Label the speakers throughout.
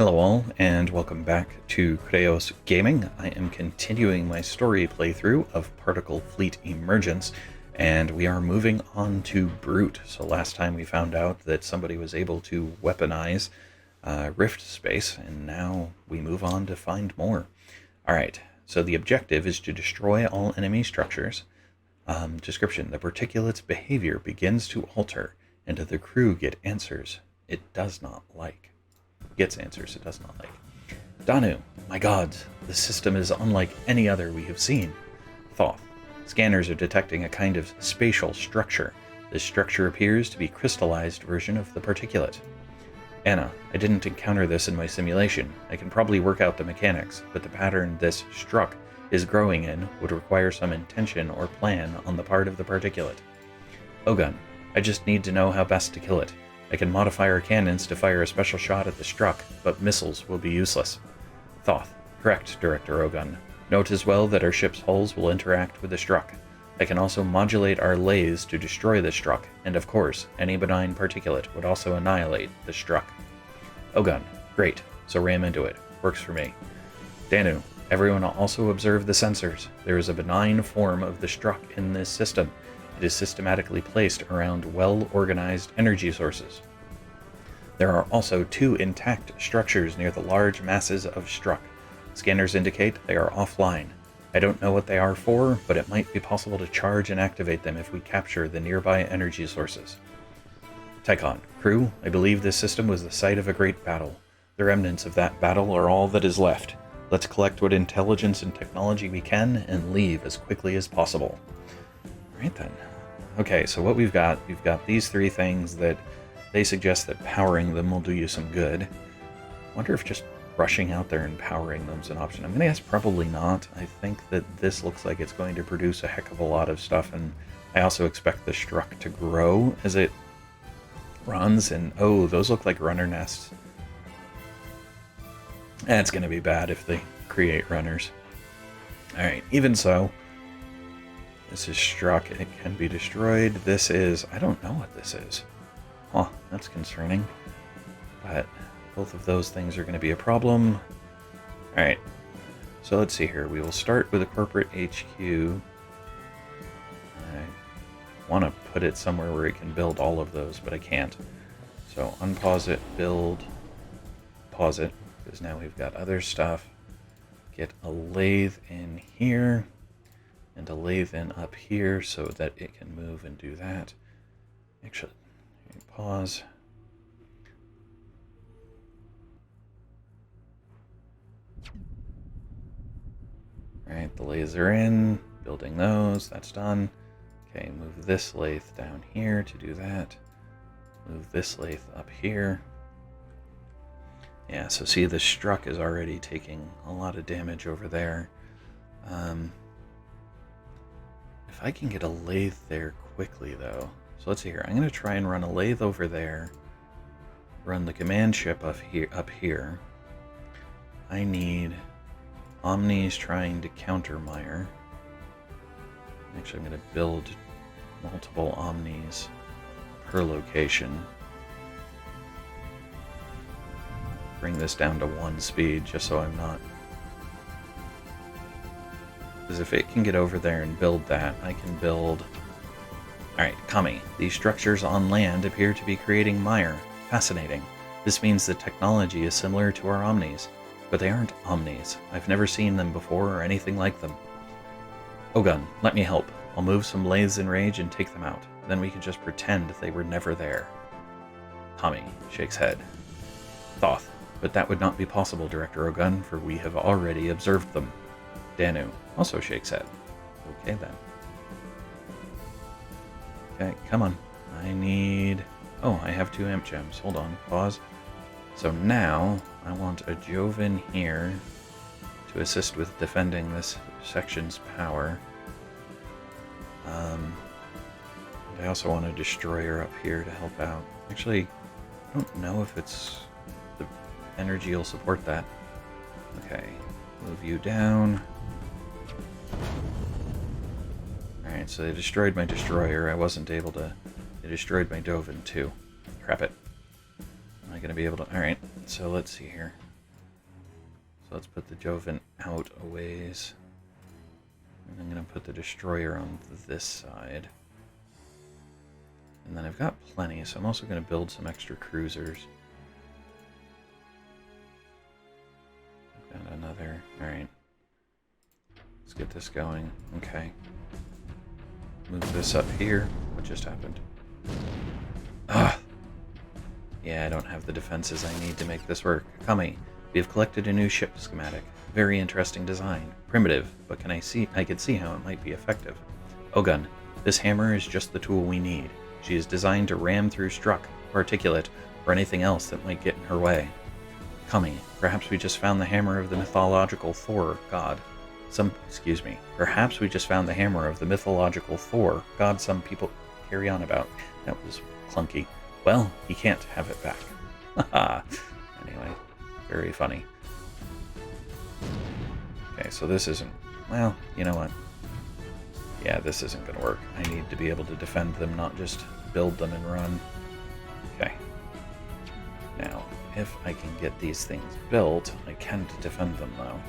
Speaker 1: Hello all, and welcome back to Chreos Gaming. I am continuing my story playthrough of Particulate Emergence, and we are moving on to Brute. So last time we found out that somebody was able to weaponize Rift Space, and now we move on to find more. Alright, so the objective is to destroy all enemy structures. Description: the Particulate's behavior begins to alter, and the crew get answers it does not like. Gets answers it does not like. Danu, my gods, the system is unlike any other we have seen. Thoth, scanners are detecting a kind of spatial structure. This structure appears to be a crystallized version of the particulate. Anna, I didn't encounter this in my simulation. I can probably work out the mechanics, but the pattern this struck is growing in would require some intention or plan on the part of the particulate. Ogun, I just need to know how best to kill it. I can modify our cannons to fire a special shot at the struck, but missiles will be useless. Thoth, correct, Director Ogun. Note as well that our ship's hulls will interact with the struck. I can also modulate our lathes to destroy the struck, and of course, any benign particulate would also annihilate the struck. Ogun, great, so ram into it. Works for me. Danu, everyone also observe the sensors. There is a benign form of the struck in this system. It is systematically placed around well-organized energy sources. There are also 2 intact structures near the large masses of struck. Scanners indicate they are offline. I don't know what they are for, but it might be possible to charge and activate them if we capture the nearby energy sources. Tychon, crew, I believe this system was the site of a great battle. The remnants of that battle are all that is left. Let's collect what intelligence and technology we can and leave as quickly as possible. Right then. Okay, so what we've got these 3 things that they suggest that powering them will do you some good. Wonder if just rushing out there and powering them is an option. I'm going to guess probably not. I think that this looks like it's going to produce a heck of a lot of stuff, and I also expect the struck to grow as it runs, and oh, those look like runner nests. That's going to be bad if they create runners. Alright, even so, this is struck. It can be destroyed. This is... I don't know what this is. Huh, that's concerning. But both of those things are going to be a problem. Alright, so let's see here. We will start with a corporate HQ. I want to put it somewhere where it can build all of those, but I can't. So unpause it, build, pause it, because now we've got other stuff. Get a lathe in here. And a lathe in up here so that it can move and do that. Actually, pause. Alright, the lathes are in. Building those, that's done. Okay, move this lathe down here to do that. Move this lathe up here. Yeah, so see, the struck is already taking a lot of damage over there. If I can get a lathe there quickly, though. So let's see here. I'm going to try and run a lathe over there. Run the command ship up here. I need Omnis trying to counter Meyer. Actually, I'm going to build multiple Omnis per location. Bring this down to 1 speed, just so I'm not... Because if it can get over there and build that, I can build... Alright, Kami. These structures on land appear to be creating mire. Fascinating. This means the technology is similar to our Omnis. But they aren't Omnis. I've never seen them before or anything like them. Ogun, let me help. I'll move some lathes in rage and take them out. Then we can just pretend they were never there. Kami shakes head. Thoth, but that would not be possible, Director Ogun, for we have already observed them. Danu also shakes head. Okay then. Okay, come on. I need... Oh, I have 2 amp gems. Hold on, pause. So now, I want a Joven here to assist with defending this section's power. I also want a destroyer up here to help out. Actually, I don't know if it's... the energy will support that. Okay, move you down. Alright, so they destroyed my destroyer. I wasn't able to... They destroyed my Dovin too. Crap it. Am I going to be able to... Alright, so let's see here. let's put the Joven out a ways. And I'm going to put the Destroyer on this side. And then I've got plenty, so I'm also going to build some extra cruisers. Got another. Alright. Let's get this going. Okay. Move this up here. What just happened? Ah! Yeah, I don't have the defenses I need to make this work. Kami, we have collected a new ship schematic. Very interesting design. Primitive, but I can see how it might be effective. Ogun, this hammer is just the tool we need. She is designed to ram through Struck, Particulate, or anything else that might get in her way. Kami, perhaps we just found the hammer of the mythological Thor god. Perhaps we just found the hammer of the mythological Thor god some people carry on about. That was clunky. Well, he can't have it back. Haha. Anyway, very funny. Okay, so this isn't... Well, you know what? Yeah, this isn't going to work. I need to be able to defend them, not just build them and run. Okay. Now, if I can get these things built, I can defend them, though.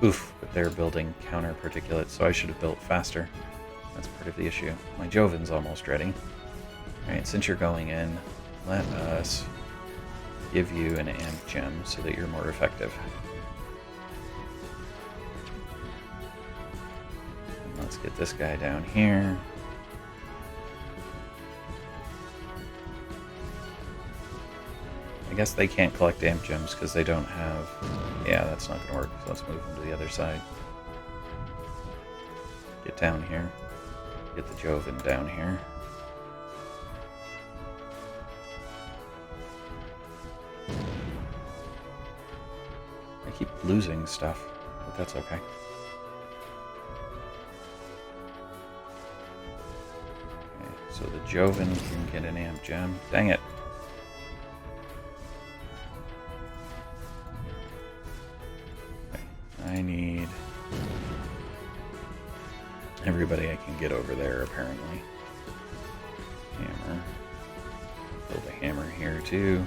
Speaker 1: Oof, but they're building counter-particulate, so I should have built faster. That's part of the issue. My Joven's almost ready. Alright, since you're going in, let us give you an amp gem so that you're more effective. And let's get this guy down here. I guess they can't collect amp gems because they don't have... Yeah, that's not going to work, so let's move them to the other side. Get down here. Get the Joven down here. I keep losing stuff, but that's okay. Okay, so the Joven can get an amp gem. Dang it. I need everybody I can get over there, apparently. Hammer. Build a hammer here, too.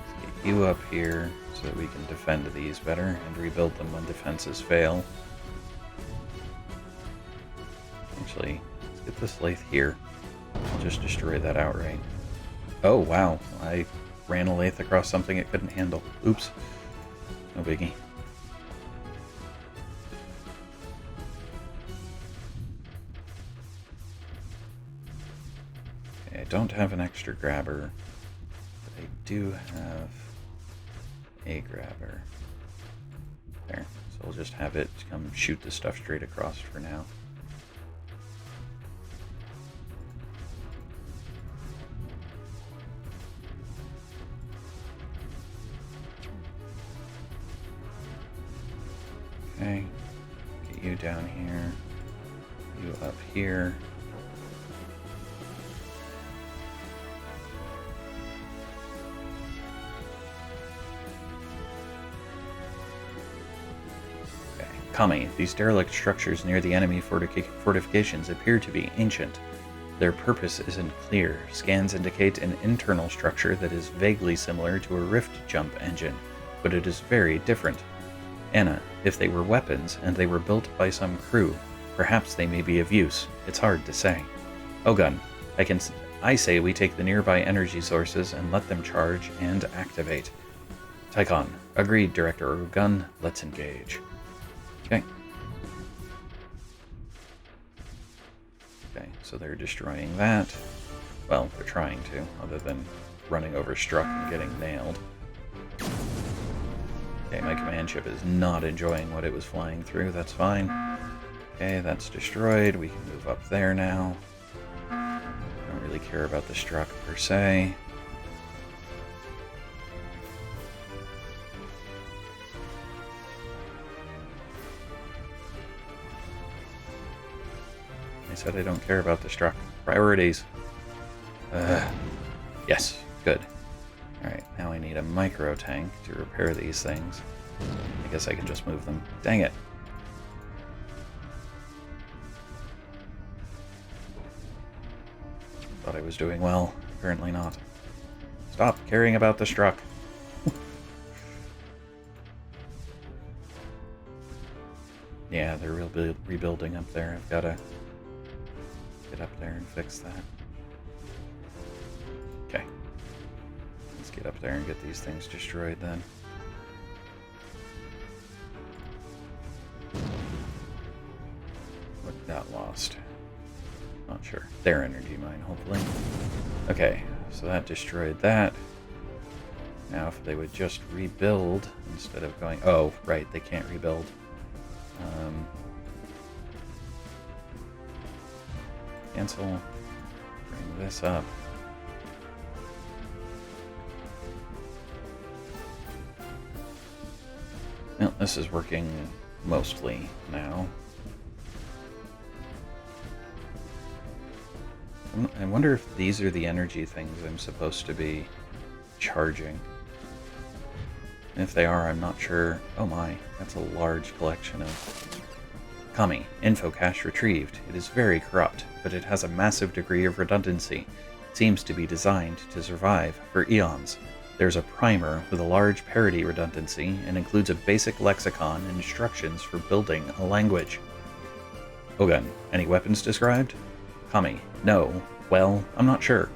Speaker 1: Let's get you up here so that we can defend these better and rebuild them when defenses fail. Actually, let's get this lathe here. I'll just destroy that outright. Oh, wow. I ran a lathe across something it couldn't handle. Oops. No biggie. Okay, I don't have an extra grabber, but I do have a grabber. There. So we'll just have it come shoot the stuff straight across for now. Okay, get you down here, you up here. Okay, Kami, these derelict structures near the enemy fortifications appear to be ancient. Their purpose isn't clear. Scans indicate an internal structure that is vaguely similar to a rift jump engine, but it is very different. Anna, if they were weapons and they were built by some crew, perhaps they may be of use. It's hard to say. Ogun, I say we take the nearby energy sources and let them charge and activate. Tychon, agreed, Director Ogun. Let's engage. Okay. Okay, so they're destroying that. Well, they're trying to, other than running over Struck and getting nailed. Okay, my command ship is not enjoying what it was flying through. That's fine. Okay, that's destroyed. We can move up there now. Don't really care about the Struck per se. I said I don't care about the Struck. Priorities. Yes, good. Alright, now I need a micro tank to repair these things. I guess I can just move them. Dang it. Thought I was doing well. Apparently not. Stop caring about the Struck. Yeah, they're rebuilding up there. I've got to get up there and fix that. Okay. Let's get up there and get these things destroyed then. What got lost? Not sure. Their energy mine, hopefully. Okay, so that destroyed that. Now if they would just rebuild instead of going... Oh, right, they can't rebuild. Cancel. Bring this up. Well, this is working mostly now. I wonder if these are the energy things I'm supposed to be charging. And if they are, I'm not sure. Oh my, that's a large collection of... Kami, info cache retrieved. It is very corrupt, but it has a massive degree of redundancy. It seems to be designed to survive for eons. There's a primer with a large parity redundancy and includes a basic lexicon and instructions for building a language. Ogun, any weapons described? Kami, no. Well, I'm not sure.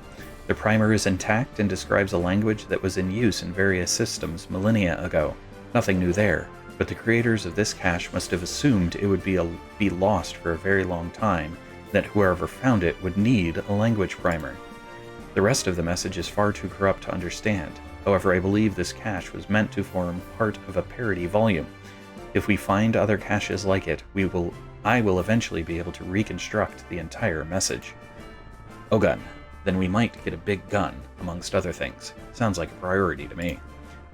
Speaker 1: The primer is intact and describes a language that was in use in various systems millennia ago. Nothing new there, but the creators of this cache must have assumed it would be lost for a very long time, that whoever found it would need a language primer. The rest of the message is far too corrupt to understand. However, I believe this cache was meant to form part of a parody volume. If we find other caches like it, I will eventually be able to reconstruct the entire message. Ogun, then we might get a big gun, amongst other things. Sounds like a priority to me.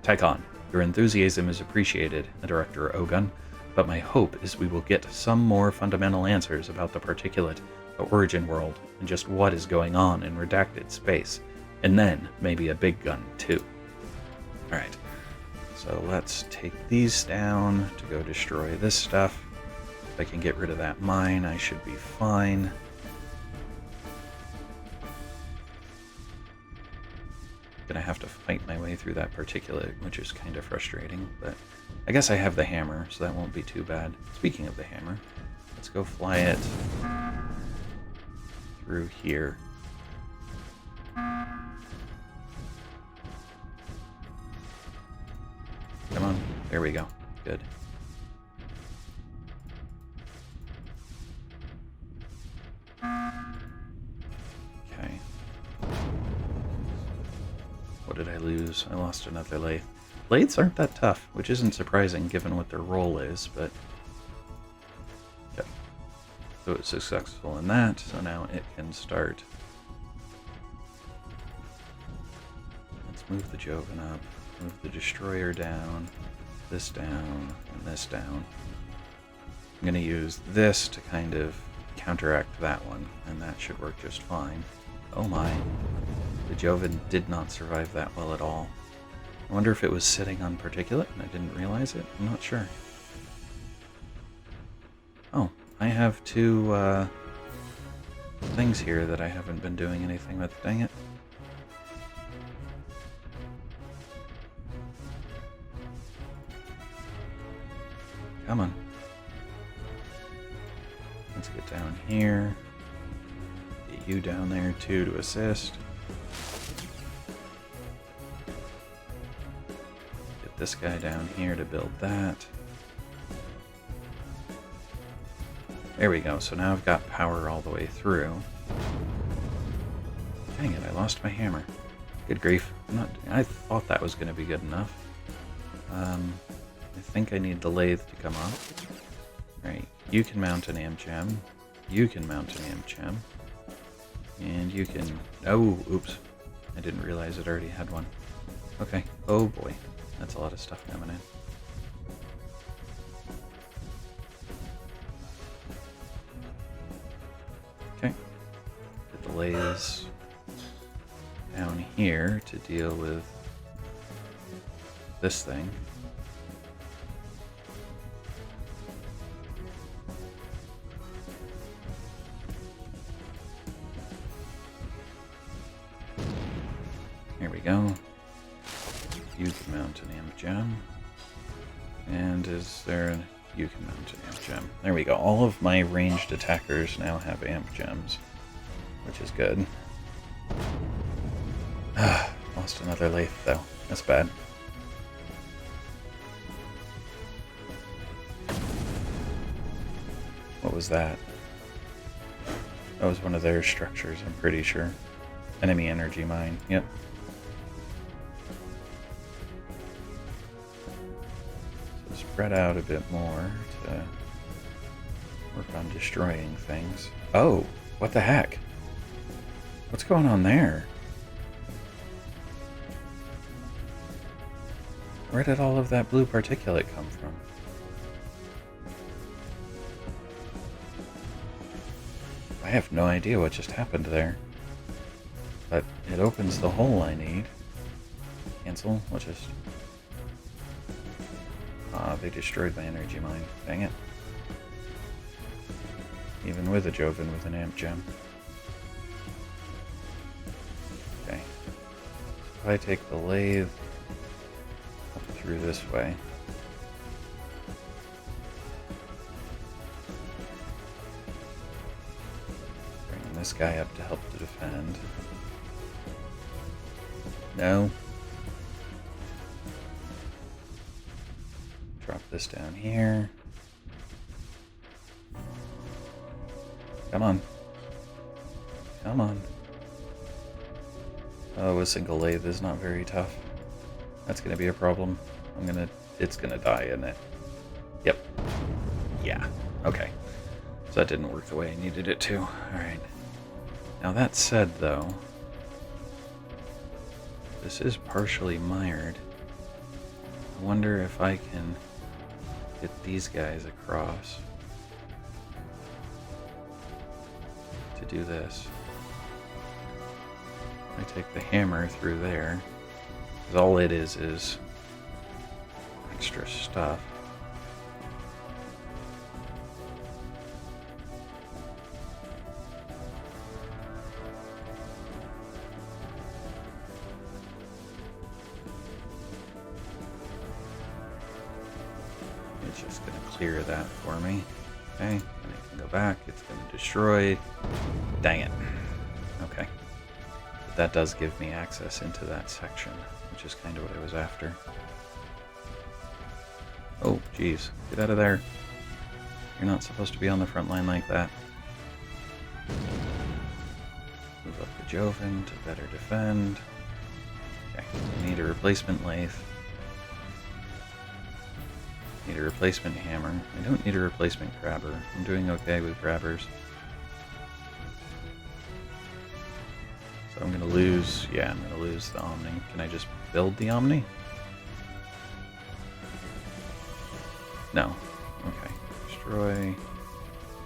Speaker 1: Tycon, your enthusiasm is appreciated, Director Ogun, but my hope is we will get some more fundamental answers about the Particulate, the origin world, and just what is going on in redacted space. And then, maybe a big gun, too. Alright, so let's take these down to go destroy this stuff. If I can get rid of that mine, I should be fine. Gonna have to fight my way through that particulate, which is kind of frustrating, but I guess I have the hammer, so that won't be too bad. Speaking of the hammer, let's go fly it through here. Come on, there we go. Good. Okay. What did I lose? I lost another lathe. Lathes aren't that tough, which isn't surprising given what their role is, but... Okay. So it's successful in that, so now it can start. Let's move the Joven up, move the Destroyer down, this down, and this down. I'm going to use this to kind of counteract that one, and that should work just fine. Oh my. The Joven did not survive that well at all. I wonder if it was sitting on Particulate and I didn't realize it? I'm not sure. Oh, I have two things here that I haven't been doing anything with. Dang it. Come on. Let's get down here. Get you down there too to assist. Get this guy down here to build that. There we go. So now I've got power all the way through. Dang it, I lost my hammer. Good grief. I thought that was going to be good enough. I think I need the lathe to come up. Right, you can mount an amp gem. You can mount an amp gem. And you can... Oh, oops. I didn't realize it already had one. Okay. Oh boy. That's a lot of stuff coming in. Okay. Get the lathes down here to deal with this thing. Here we go. You can mount an amp gem. And is there You can mount an amp gem. There we go. All of my ranged attackers now have amp gems, which is good. Lost another lathe, though. That's bad. What was that? That was one of their structures, I'm pretty sure. Enemy energy mine. Yep. So spread out a bit more to work on destroying things. Oh, what the heck? What's going on there? Where did all of that blue particulate come from? I have no idea what just happened there. But it opens the hole I need. Cancel. We'll just... they destroyed my energy mine. Dang it. Even with a Joven with an amp gem. Okay. If I take the lathe up through this way. Bring this guy up to help to defend. No. Drop this down here. Come on. Come on. Oh, a single lathe is not very tough. That's gonna be a problem. It's gonna die, isn't it? Yep. Yeah. Okay. So that didn't work the way I needed it to. Alright. Now that said, though, this is partially mired. I wonder if I can get these guys across to do this. I take the hammer through there, because all it is extra stuff. It's just going to clear that for me. Okay, and I can go back. It's going to destroy. Dang it. Okay. But that does give me access into that section, which is kind of what I was after. Oh, geez. Get out of there. You're not supposed to be on the front line like that. Move up the Joven to better defend. Okay, I need a replacement lathe. Need a replacement hammer. I don't need a replacement grabber. I'm doing okay with grabbers. So I'm gonna lose, yeah, I'm gonna lose the Omni. Can I just build the Omni? No. Okay. Destroy.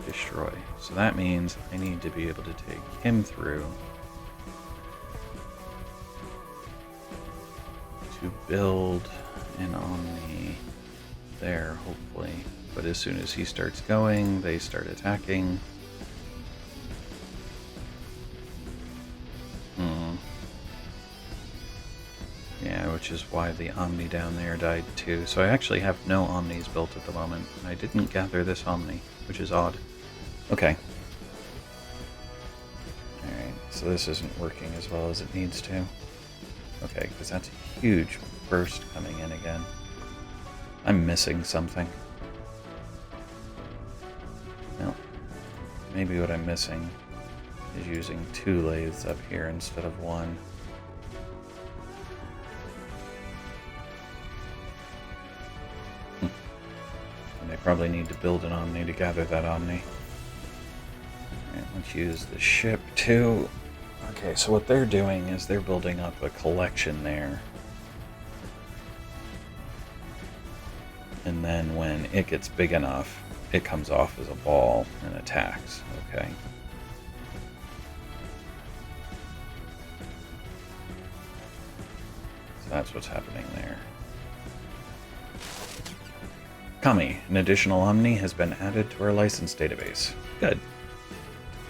Speaker 1: Destroy. So that means I need to be able to take him through to build an Omni there, hopefully. But as soon as he starts going, they start attacking. Yeah, which is why the Omni down there died too. So I actually have no Omnis built at the moment, and I didn't gather this Omni, which is odd. Okay. Alright, so this isn't working as well as it needs to. Okay, because that's a huge burst coming in again. I'm missing something. No. Maybe what I'm missing is using 2 lathes up here instead of 1. And I probably need to build an Omni to gather that Omni. Alright, let's use the ship too. Okay, so what they're doing is they're building up a collection there. And then when it gets big enough, it comes off as a ball and attacks. Okay. So that's what's happening there. Kami, an additional Omni has been added to our license database. Good.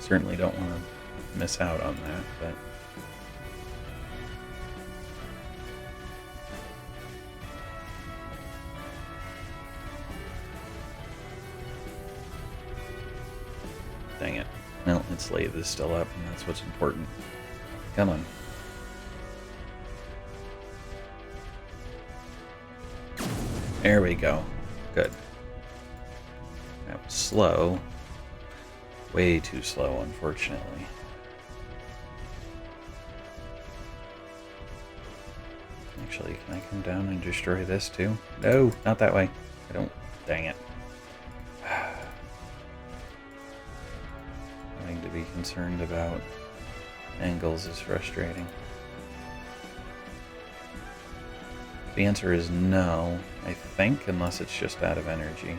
Speaker 1: Certainly don't want to miss out on that, but... Dang it. Well, its lathe is still up, and that's what's important. Come on. There we go. Good. That was slow. Way too slow, unfortunately. Actually, can I come down and destroy this too? No, not that way. I don't... Dang it. Having to be concerned about angles is frustrating. The answer is no, I think, unless it's just out of energy.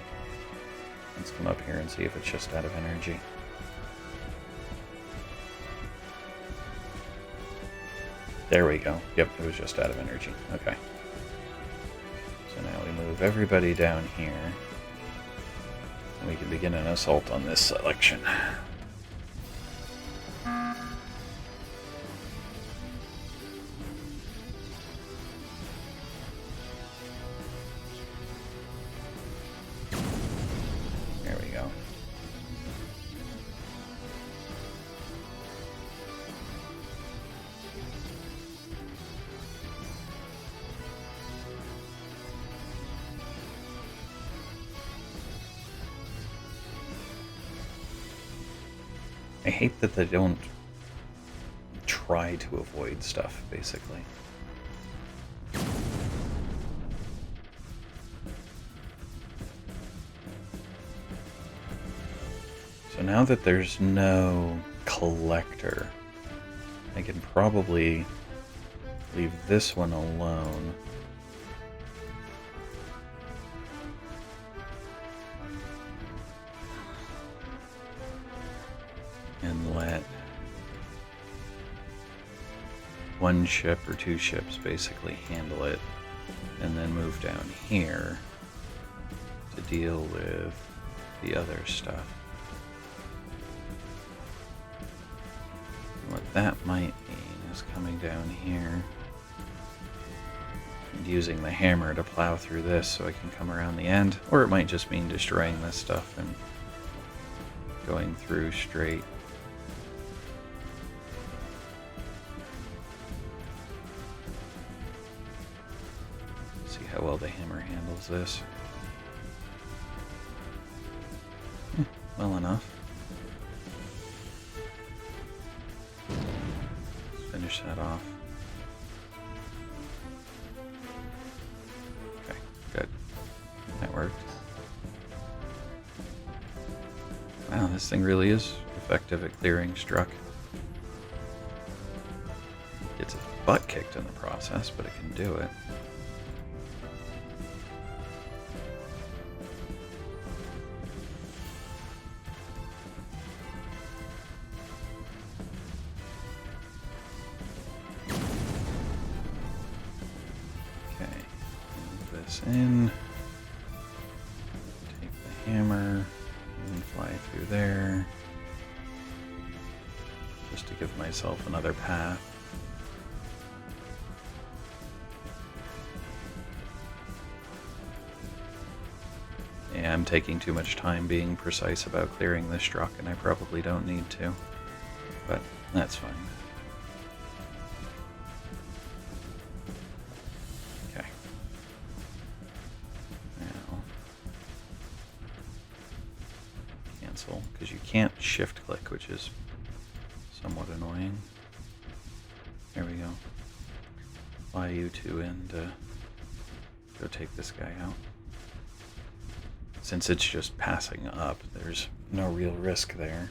Speaker 1: Let's come up here and see if it's just out of energy. There we go. Yep, it was just out of energy. Okay. So now we move everybody down here. And we can begin an assault on this selection. There we go. I hate that they don't try to avoid stuff, basically. So now that there's no collector, I can probably leave this one alone. And let one ship or two ships basically handle it, and then move down here to deal with the other stuff. What that might mean is coming down here and using the hammer to plow through this so I can come around the end, or it might just mean destroying this stuff and going through straight. See how well the hammer handles this. Well enough. Finish that off. Okay, good. That worked. Wow, this thing really is effective at clearing struck. Gets its butt kicked in the process, but it can do it. In, take the hammer and fly through there, just to give myself another path. Yeah, I'm taking too much time being precise about clearing this struck, and I probably don't need to, but that's fine. Because you can't shift click, which is somewhat annoying. There we go. Fly you two and go take this guy out. Since it's just passing up, there's no real risk there.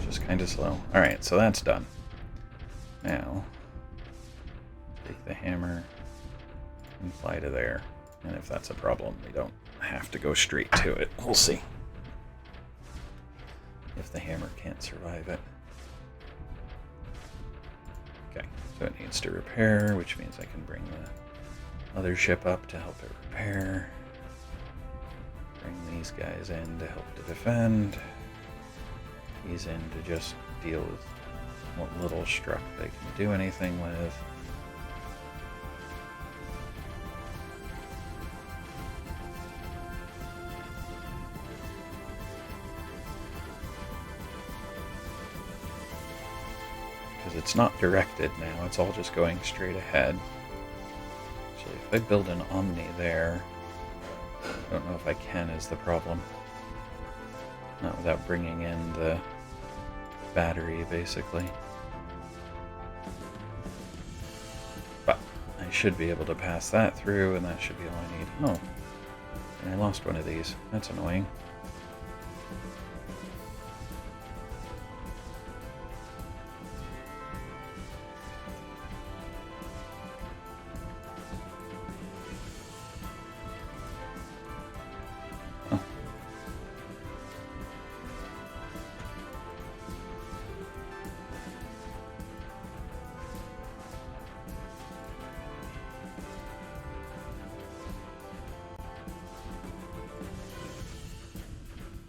Speaker 1: Just kind of slow. Alright, so that's done. Now, take the hammer and fly to there. And if that's a problem, we don't have to go straight to it. We'll see. If the hammer can't survive it. Okay, so it needs to repair, which means I can bring the other ship up to help it repair. Bring these guys in to help to defend. These in to just deal with what little struck they can do anything with. it's not directed now, it's all just going straight ahead. Actually, if I build an Omni there, I don't know if I can is the problem. Not without bringing in the battery, basically. But I should be able to pass that through, and that should be all I need. Oh, and I lost one of these. That's annoying.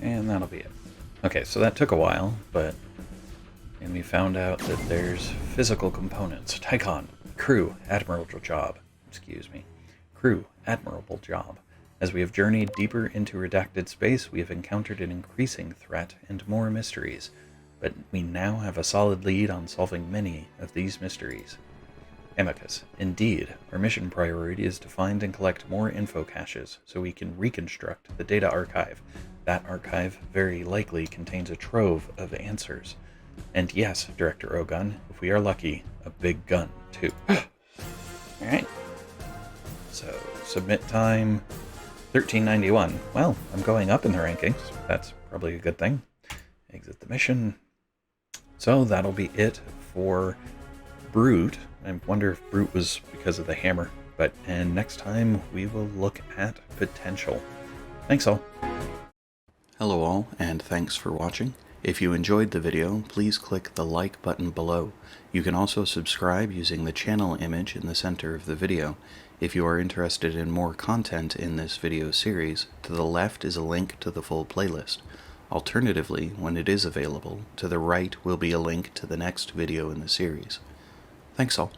Speaker 1: And that'll be it. Okay, so that took a while, and we found out that there's physical components. Tycon, crew, admirable job. Excuse me. Crew, admirable job. As we have journeyed deeper into redacted space, we have encountered an increasing threat and more mysteries, but we now have a solid lead on solving many of these mysteries. Amicus, indeed, our mission priority is to find and collect more info caches so we can reconstruct the data archive. That archive very likely contains a trove of answers. And yes, Director Ogun, if we are lucky, a big gun, too. Alright. So, submit time, 1391. Well, I'm going up in the rankings. That's probably a good thing. Exit the mission. So, that'll be it for Brute. I wonder if Brute was because of the hammer. And next time, we will look at Potential. Thanks all. Hello all, and thanks for watching. If you enjoyed the video, please click the like button below. You can also subscribe using the channel image in the center of the video. If you are interested in more content in this video series, to the left is a link to the full playlist. Alternatively, when it is available, to the right will be a link to the next video in the series. Thanks all.